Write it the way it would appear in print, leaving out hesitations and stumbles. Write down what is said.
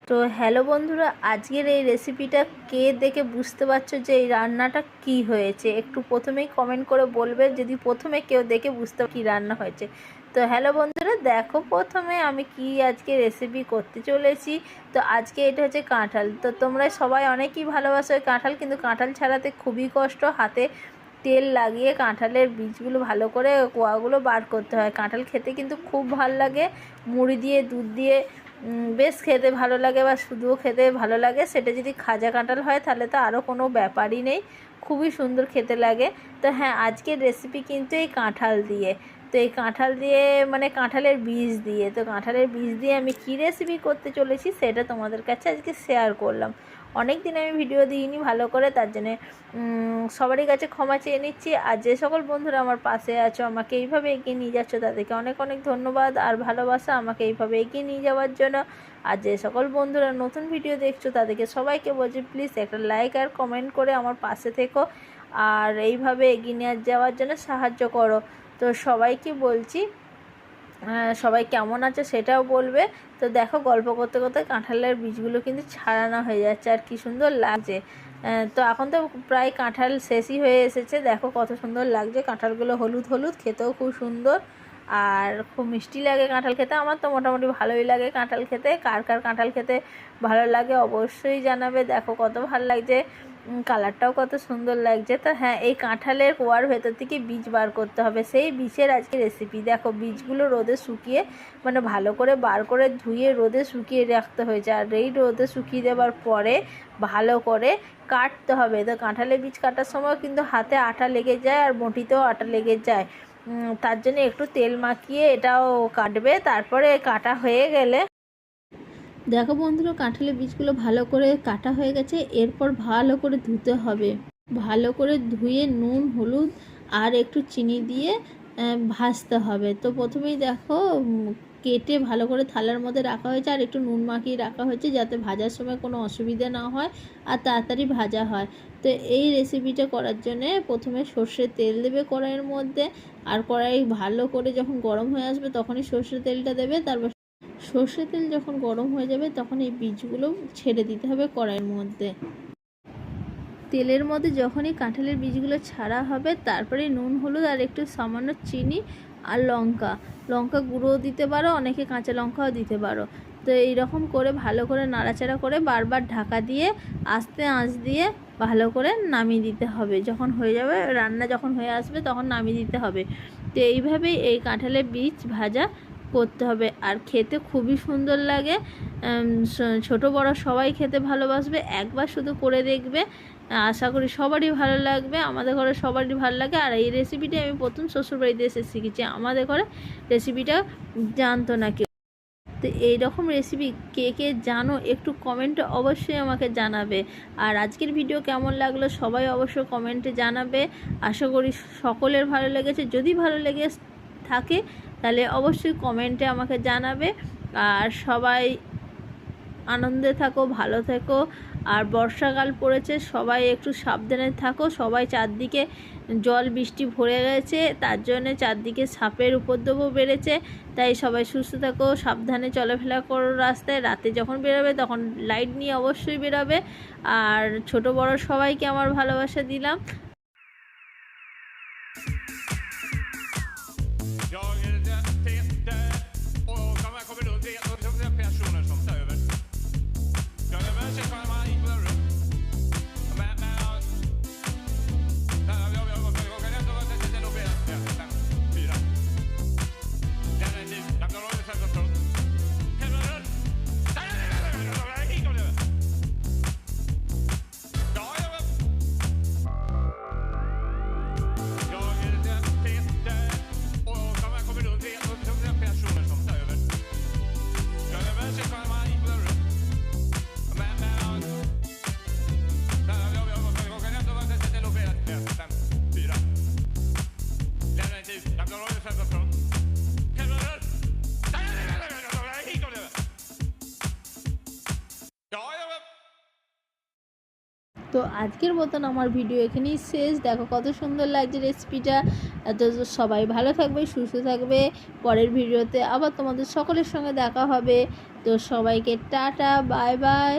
তো হ্যালো বন্ধুরা, আজকের এই রেসিপিটা কে দেখে বুঝতে পারছো যে এই রান্নাটা কি হয়েছে, একটু প্রথমেই কমেন্ট করে বলবে যদি প্রথমে কেউ দেখে বুঝতে কি রান্না হয়েছে। তো হ্যালো বন্ধুরা, দেখো প্রথমে আমি কি আজকে রেসিপি করতে চলেছি। তো আজকে এটা হচ্ছে কাঁঠাল। তো তোমরা সবাই অনেকেই ভালোবাসো কাঁঠাল, কিন্তু কাঁঠাল ছাড়াতে খুবই কষ্ট। হাতে তেল লাগিয়ে কাঁঠালের বীজগুলো ভালো করে কোয়াগুলো বার করতে হয়। কাঁঠাল খেতে কিন্তু খুব ভালো লাগে, মুড়ি দিয়ে দুধ দিয়ে বেশ খেতে ভালো লাগে, বা শুধুও খেতে ভালো লাগে। সেটা যদি খাজা কাঁঠাল হয় তাহলে তো আরও কোনো ব্যাপারই নেই, খুবই সুন্দর খেতে লাগে। তো হ্যাঁ, আজকের রেসিপি কিন্তু এই কাঁঠাল দিয়ে। তো এই কাঁঠাল দিয়ে মানে কাঁঠালের বীজ দিয়ে। তো কাঁঠালের বীজ দিয়ে আমি কী রেসিপি করতে চলেছি সেটা তোমাদের কাছে আজকে শেয়ার করলাম। অনেক দিন আমি ভিডিও দিইনি ভালো করে, তার জন্যে সবারই কাছে ক্ষমা চেয়ে নিচ্ছি। আর যে সকল বন্ধুরা আমার পাশে আছো, আমাকে এইভাবে এগিয়ে নিয়ে যাচ্ছ, তাদেরকে অনেক অনেক ধন্যবাদ আর ভালোবাসা আমাকে এইভাবে এগিয়ে নিয়ে যাওয়ার জন্য। আর যে সকল বন্ধুরা নতুন ভিডিও দেখছো তাদেরকে সবাইকে বলছি, প্লিজ একটা লাইক আর কমেন্ট করে আমার পাশে থেকো আর এইভাবে এগিয়ে নিয়ে যাওয়ার জন্য সাহায্য করো। তো সবাইকে বলছি, সবাই কেমন আছে সেটাও বলবে। তো দেখো, গল্প করতে করতে কাঁঠালের বীজগুলো কিন্তু ছাড়ানো হয়ে যাচ্ছে আর কি সুন্দর লাগছে। তো এখন তো প্রায় কাঁঠাল শেষই হয়ে এসেছে। দেখো কত সুন্দর লাগছে কাঁঠালগুলো, হলুদ হলুদ, খেতেও খুব সুন্দর আর খুব মিষ্টি লাগে কাঁঠাল খেতে। আমার তো মোটামুটি ভালোই লাগে কাঁঠাল খেতে। কার কার কাঁঠাল খেতে ভালো লাগে অবশ্যই জানাবে। দেখো কত ভালো লাগছে, কালারটাও কত সুন্দর লাগছে। তো হ্যাঁ, এই কাঁঠালের কোয়ার ভেতর থেকে বীজ বার করতে হবে, সেই বীজের আজকে রেসিপি। দেখো বীজগুলো রোদে শুকিয়ে মানে ভালো করে বার করে ধুয়ে রোদে শুকিয়ে রাখতে হয়েছে। আর এই রোদে শুকিয়ে দেওয়ার পরে ভালো করে কাটতে হবে। তো কাঁঠালের বীজ কাটার সময় কিন্তু হাতে আঠা লেগে যায় আর বটিতেও আঠা লেগে যায়। তার জন্য একটু তেল মাখিয়ে এটাও কাটবে। তারপরে কাটা হয়ে গেলে দেখো বন্ধুরা, কাঁঠালের বীজগুলো ভালো করে কাটা হয়ে গেছে। এরপর ভালো করে ধুতে হবে, ভালো করে ধুয়ে নুন হলুদ আর একটু চিনি দিয়ে ভাজতে হবে। তো প্রথমেই দেখো কেটে ভালো করে থালার মধ্যে রাখা হয়েছে আর একটু নুন মাখিয়ে রাখা হয়েছে, যাতে ভাজার সময় কোনো অসুবিধা না হয় আর তাড়াতাড়ি ভাজা হয়। তো এই রেসিপিটা করার জন্যে প্রথমে সর্ষের তেল দেবে কড়াইয়ের মধ্যে, আর কড়াই ভালো করে যখন গরম হয়ে আসবে তখনই সর্ষের তেলটা দেবে। তারপর সর্ষের তেল যখন গরম হয়ে যাবে তখন এই বীজগুলো ছেড়ে দিতে হবে কড়াইয়ের মধ্যে। তেলের মধ্যে যখনই কাঁঠালের বীজগুলো ছাড়া হবে তারপরে নুন হলুদ আর একটু সামান্য চিনি আর লঙ্কা গুঁড়োও দিতে পারো, অনেকে কাঁচা লঙ্কাও দিতে পারো। তো এইরকম করে ভালো করে নাড়াচাড়া করে বারবার ঢাকা দিয়ে আস্তে আঁচ দিয়ে ভালো করে নামিয়ে দিতে হবে। যখন হয়ে যাবে, রান্না যখন হয়ে আসবে তখন নামিয়ে দিতে হবে। তো এইভাবেই এই কাঁঠালের বীজ ভাজা করতে হবে আর খেতে খুবই সুন্দর লাগে। ছোট বড় সবাই খেতে ভালোবাসবে, একবার শুধু করে দেখবে, আশা করি সবারই ভালো লাগবে। আমাদের ঘরে সবারই ভালো লাগে। আর এই রেসিপিটি আমি প্রথম শ্বশুরবাড়িতে এসে শিখেছি, আমাদের ঘরে রেসিপিটা জানতো না কেউ। তো এইরকম রেসিপি কে কে জানো একটু কমেন্টে অবশ্যই আমাকে জানাবে। আর আজকের ভিডিও কেমন লাগলো সবাই অবশ্যই কমেন্টে জানাবে। আশা করি সকলের ভালো লেগেছে। যদি ভালো লেগে থাকে তাহলে অবশ্যই কমেন্টে আমাকে জানাবে। আর সবাই আনন্দে থাকো, ভালো থেকো। আর বর্ষাকাল পড়েছে, সবাই একটু সাবধানে থাকো। সবাই চারদিকে জল বৃষ্টি ভরে গেছে, তার জন্যে চারদিকে সাপের উপদ্রবও বেড়েছে। তাই সবাই সুস্থ থাকো, সাবধানে চলাফেরা করো রাস্তায়। রাতে যখন বেরোবে তখন লাইট নিয়ে অবশ্যই বেরোবে। আর ছোট বড় সবাইকে আমার ভালোবাসা দিলাম। তো আজকের মতন আমার ভিডিও এখানেই শেষ। দেখো কত সুন্দর লাগছে রেসিপিটা। তো সবাই ভালো থাকবে, সুস্থ থাকবে। পরের ভিডিওতে আবার তোমাদের সকলের সঙ্গে দেখা হবে। তো সবাইকে টাটা, বাই বাই।